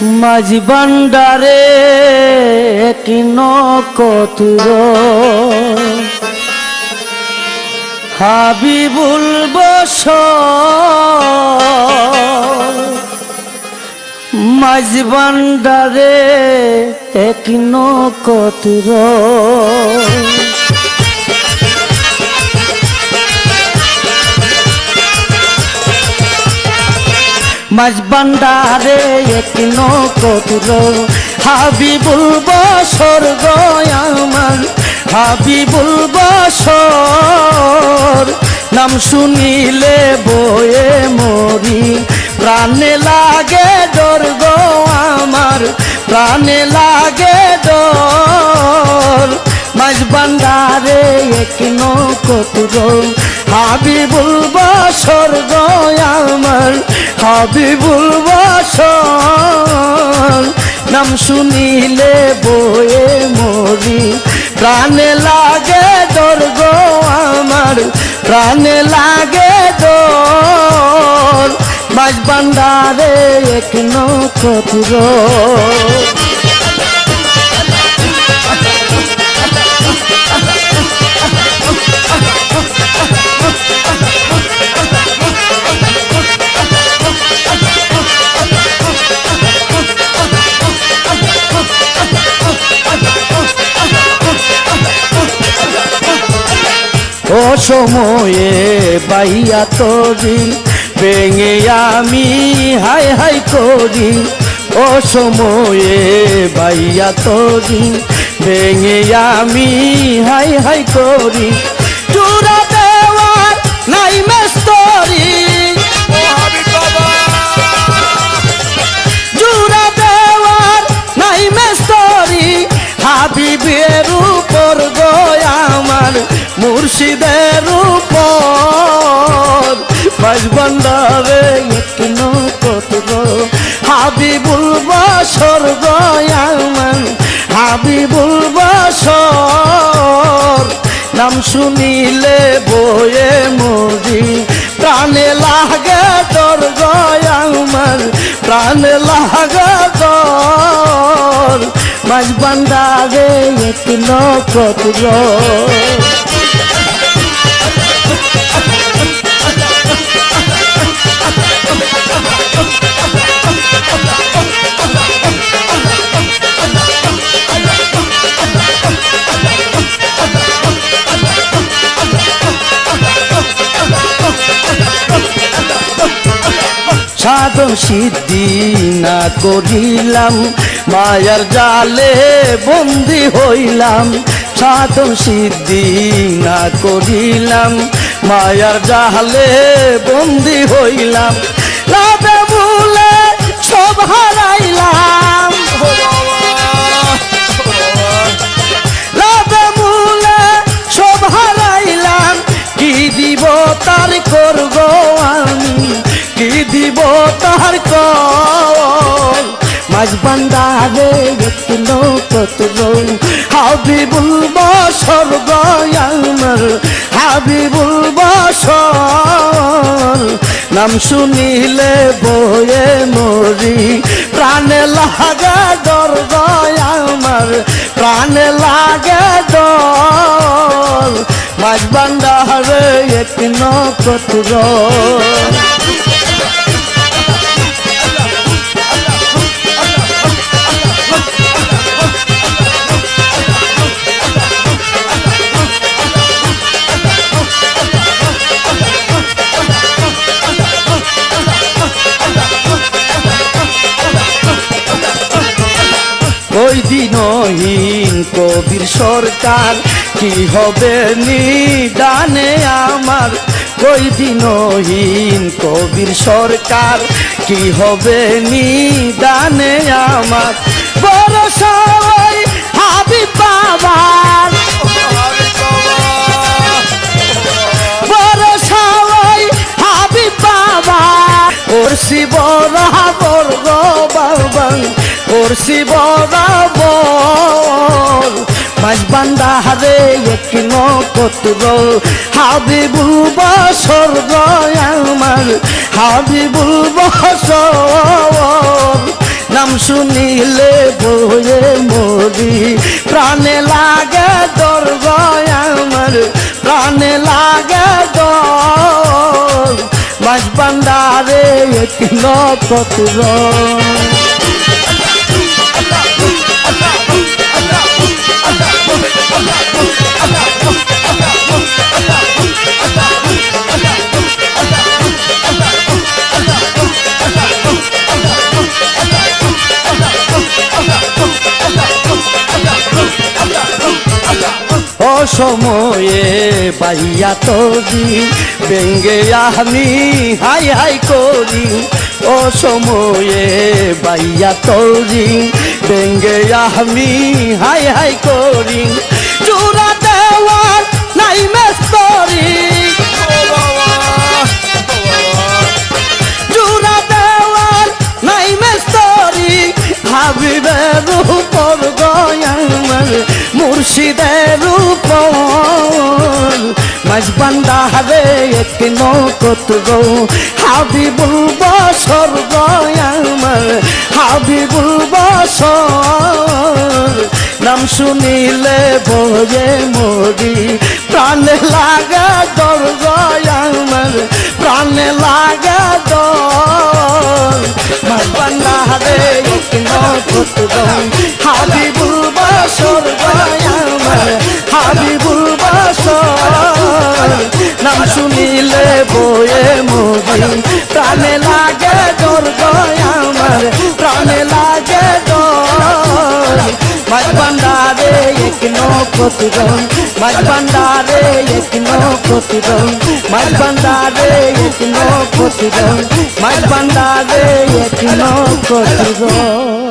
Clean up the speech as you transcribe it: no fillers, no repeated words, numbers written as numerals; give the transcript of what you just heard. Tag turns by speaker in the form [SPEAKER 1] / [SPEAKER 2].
[SPEAKER 1] মাঝি বান্ডারে কি নকতুর হাবিবুল বসর মাঝি বান্ডারে এক নকতুর মাঝ বান্ডারে এক নকতুর হাবিবুল বসর গয়ামান হাবিবুল বসর নাম শুনিলে বয়ে মরি প্রাণে লাগে ডর গো আমার প্রাণে লাগে ডর মাঝ বান্ডারে এক নকতুর হাবিবুল বসর গয়ামান হাবিবুল বসর নাম শুনিলে বয়ে মরি প্রাণে লাগে ডর গো আমার প্রাণে লাগে ডর মাঝ বান্ডারে এক নকতুর ও সময়ে বাইয়া তরি ভেঙে আমি হাই হাই করি ও সময়ে বাইয়া তরি ভেঙে আমি হাই হাই করি চূড়া দেওয়ার নাই মেস্তরি চূড়া দেওয়ার নাই মেস্তরি হাবিবের উপর গয়া আমার মুর্শিদের উপর মাঝ বান্ডারে এক নকতুর হাবিবুল বসর গয়ামান হাবিবুল বসর নাম শুনিলে বয়ে মরি প্রাণে লাগে ডর গয়ামান প্রাণে লাগে ডর মাঝ বান্ডারে এক নকতুর সাধন সিদ্ধি না করিলাম মায়ার জালে বন্দী হইলাম সাধন সিদ্ধি না করিলাম মায়ার জালে বন্দী হইলাম লাভে ভুলে সব হারাইলাম লাভে ভুলে সব হারাইলাম কি দিব তার করব আমি কি দিব তার কল মাঝ বান্ডারে এক নকতুর হাবিবুল বসর গয়ামান হাবিবুল বসর নাম শুনিলে বয়ে মরি প্রাণে লাগে ডর গয়ামান প্রাণে লাগে ডর মাঝ বান্ডারে এক নকতুর ওই দিনহীন কবির সরকার কি হবে নিদানে আমার ওই দিনহীন কবির সরকার কি হবে নিদানে আমার ভরসা ওই হাবিব বাবার ভরসা ওই হাবিব বাবা ওর শিব রাবর গো বাবা ওর শিব রাবর মাঝ বান্ডারে এক নকতুর হাবিবুল বসর গয়ামান হাবিবুল বসর নাম শুনিলে বয়ে মরি প্রাণে লাগে ডর গয় আমার প্রাণে লাগে ডর মাঝ বান্দারে এক নক্ষত্র অসময়ে পাইয়া তরি বেঙ্গে আমি হাই হাই করি অসময়ে পাইয়া তরি বেঙ্গে আমি হাই হাই করি চূড়া দেওয়ার নাই মেস্তরি চূড়া দেওয়ার নাই মেস্তরি হাবিবের উপর গয়ার মুর্শিদের উপর মাঝ বান্দারে এক নক্ষত্র হাবিবুল বসর গয়ার হাবিবুল বসর নাম শুনিলে বয়ে মরি প্রাণে লাগা ডর গয়ার প্রাণে লাগা ডর মাঝ বান্দারে এক নক্ষত্র হাবিবুল বসর গয়ার হাবিবুল বসর নাম শুনিলে বয়ে মরি প্রাণে লাগে ডর গয়ার প্রাণে লাগে ডর মাঝ বান্দারে এক নক্ষত্র মাঝ বান্দারে এক নক্ষত্র মাঝ বান্দারে এক নক্ষত্র মাঝ বান্দারে এক নক্ষত্র